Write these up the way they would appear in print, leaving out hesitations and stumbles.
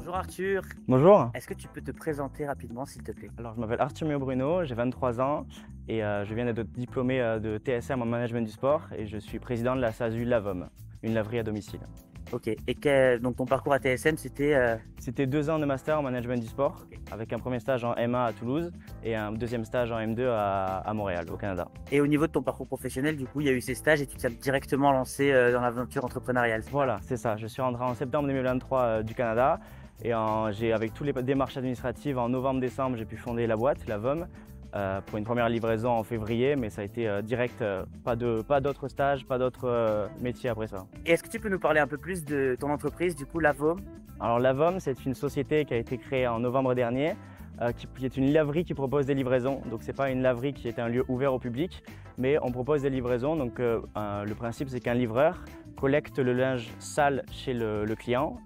Bonjour Arthur, Bonjour, est-ce que tu peux te présenter rapidement s'il te plaît? alors je m'appelle Arthur Mio-Bruno, j'ai 23 ans et je viens d'être diplômé de TSM en management du sport et je suis président de la SASU Lavom, une laverie à domicile. Ok, donc ton parcours à TSM c'était... C'était 2 ans de master en management du sport Ok. avec un premier stage en M1 à Toulouse et un deuxième stage en M2 à Montréal, au Canada. Et au niveau de ton parcours professionnel, du coup, il y a eu ces stages et tu t'es directement lancé dans l'aventure entrepreneuriale. Voilà, c'est ça, je suis rentré en septembre 2023 du Canada et avec toutes les démarches administratives en novembre-décembre, j'ai pu fonder la boîte, la VOM. Pour une première livraison en février, mais ça a été direct, pas d'autres stages, pas d'autres métiers après ça. Et est-ce que tu peux nous parler un peu plus de ton entreprise, du coup, Lavo? Alors la VOM, c'est une société qui a été créée en novembre dernier, qui est une laverie qui propose des livraisons. Donc c'est pas une laverie qui est un lieu ouvert au public, mais on propose des livraisons. Donc le principe, c'est qu'un livreur collecte le linge sale chez le client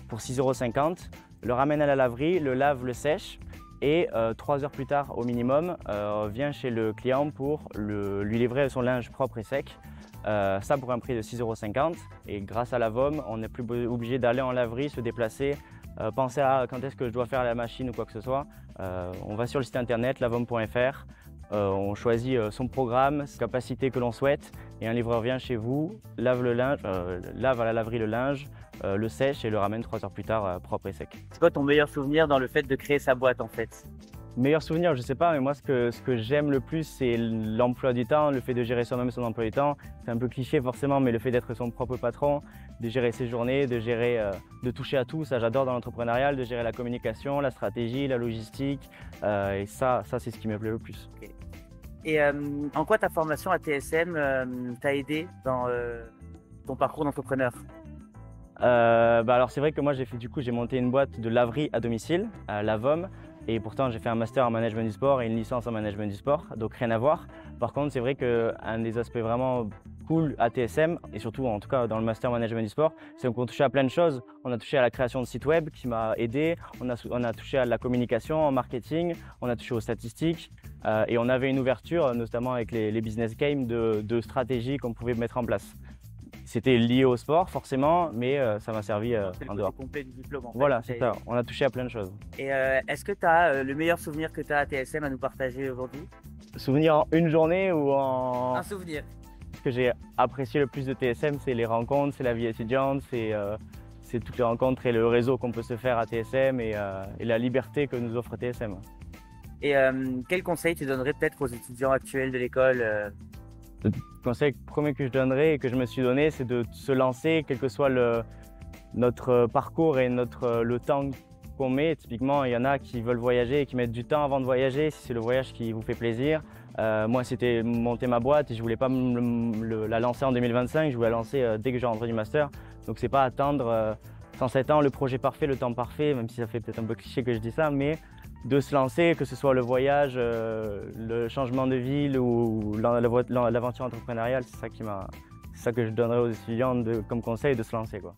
pour 6,50 €, le ramène à la laverie, le lave, le sèche. Et 3 heures plus tard au minimum, vient chez le client pour lui livrer son linge propre et sec. Ça pour un prix de 6,50 €. Et grâce à la VOM, on n'est plus obligé d'aller en laverie, se déplacer, penser à quand est-ce que je dois faire la machine ou quoi que ce soit. On va sur le site internet lavom.fr, on choisit son programme, sa capacité que l'on souhaite et un livreur vient chez vous, lave le linge, lave à la laverie le linge, le sèche et le ramène 3 heures plus tard propre et sec. C'est quoi ton meilleur souvenir dans le fait de créer sa boîte en fait? Meilleur souvenir, je sais pas, mais moi ce que j'aime le plus, c'est l'emploi du temps, le fait de gérer soi-même son emploi du temps. C'est un peu cliché forcément, mais le fait d'être son propre patron, de gérer ses journées, de toucher à tout, ça j'adore dans l'entrepreneurial, de gérer la communication, la stratégie, la logistique, et ça c'est ce qui me plaît le plus. Ok. Et en quoi ta formation à TSM t'a aidé dans ton parcours d'entrepreneur? Alors c'est vrai que moi j'ai monté une boîte de laverie à domicile, la VOM, et pourtant j'ai fait un master en management du sport et une licence en management du sport, donc rien à voir. Par contre c'est vrai qu'un des aspects vraiment cool à TSM, et surtout en tout cas dans le master management du sport, c'est qu'on touchait à plein de choses. On a touché à la création de sites web qui m'a aidé, on a touché à la communication, en marketing, on a touché aux statistiques, et on avait une ouverture notamment avec les business games de stratégies qu'on pouvait mettre en place. C'était lié au sport forcément, mais ça m'a servi C'est le en côté dehors. complet du diplôme en fait. Voilà, c'est ça, on a touché à plein de choses. Et est-ce que tu as le meilleur souvenir que tu as à TSM à nous partager aujourd'hui? Souvenir en une journée ou en... Un souvenir. Ce que j'ai apprécié le plus de TSM, c'est les rencontres, c'est la vie étudiante, c'est toutes les rencontres et le réseau qu'on peut se faire à TSM et la liberté que nous offre TSM. Et quel conseil tu donnerais peut-être aux étudiants actuels de l'école? Le conseil premier que je donnerais et que je me suis donné, c'est de se lancer, quel que soit notre parcours et le temps qu'on met. Typiquement, il y en a qui veulent voyager et qui mettent du temps avant de voyager, si c'est le voyage qui vous fait plaisir. Moi, c'était monter ma boîte et je ne voulais pas la lancer en 2025, je voulais la lancer dès que j'ai rentré du master. Donc, c'est pas attendre 107 ans, le projet parfait, le temps parfait, même si ça fait peut-être un peu cliché que je dis ça, mais de se lancer, que ce soit le voyage, le changement de ville ou l'aventure entrepreneuriale, c'est ça que je donnerais aux étudiants comme conseil, de se lancer, quoi.